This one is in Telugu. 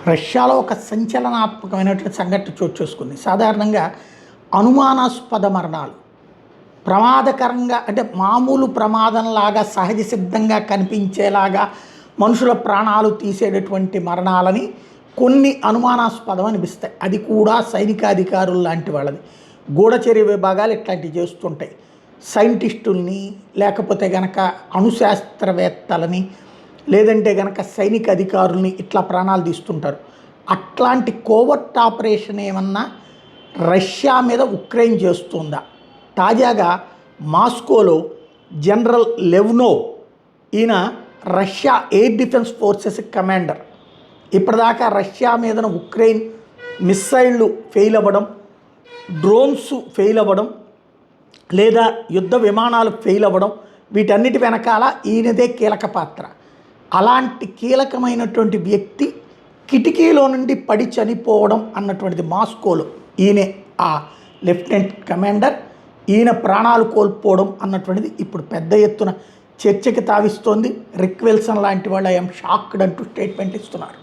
రష్యాలో ఒక సంచలనాత్మకమైనటువంటి సంఘటన చోటు చేసుకుంది. సాధారణంగా అనుమానాస్పద మరణాలు ప్రమాదకరంగా అంటే మామూలు ప్రమాదంలాగా సహజ సిద్ధంగా కనిపించేలాగా మనుషుల ప్రాణాలు తీసేటటువంటి మరణాలని కొన్ని అనుమానాస్పదం అనిపిస్తాయి. అది కూడా సైనికాధికారులు లాంటి వాళ్ళది. గూఢచర్య విభాగాలు ఇట్లాంటివి చేస్తుంటాయి. సైంటిస్టుల్ని లేకపోతే గనక అణుశాస్త్రవేత్తలని లేదంటే గనక సైనిక అధికారుల్ని ఇట్లా ప్రాణాలు తీస్తుంటారు. అట్లాంటి కోవర్ట్ ఆపరేషన్ ఏమన్నా రష్యా మీద ఉక్రెయిన్ చేస్తుందా? తాజాగా మాస్కోలో జనరల్ లెవ్నోవ్ ఈయన Russia air defence forces commander. ఇప్పటిదాకా రష్యా మీదన ఉక్రెయిన్ మిస్సైళ్ళు ఫెయిల్ అవ్వడం, డ్రోన్స్ ఫెయిల్ అవ్వడం లేదా యుద్ధ విమానాలు ఫెయిల్ అవ్వడం, వీటన్నిటి వెనకాల ఈయనదే కీలక పాత్ర. అలాంటి కీలకమైనటువంటి వ్యక్తి కిటికీలో నుండి పడి చనిపోవడం అన్నటువంటిది మాస్కోలో. ఈయనే ఆ లెఫ్టినెంట్ కమాండర్. ఈయన ప్రాణాలు కోల్పోవడం అన్నటువంటిది ఇప్పుడు పెద్ద ఎత్తున చర్చకి తావిస్తోంది. రిక్ విల్సన్ లాంటి వాళ్ళు ఐఎమ్ షాక్డ్ అంటూ స్టేట్మెంట్ ఇస్తున్నారు.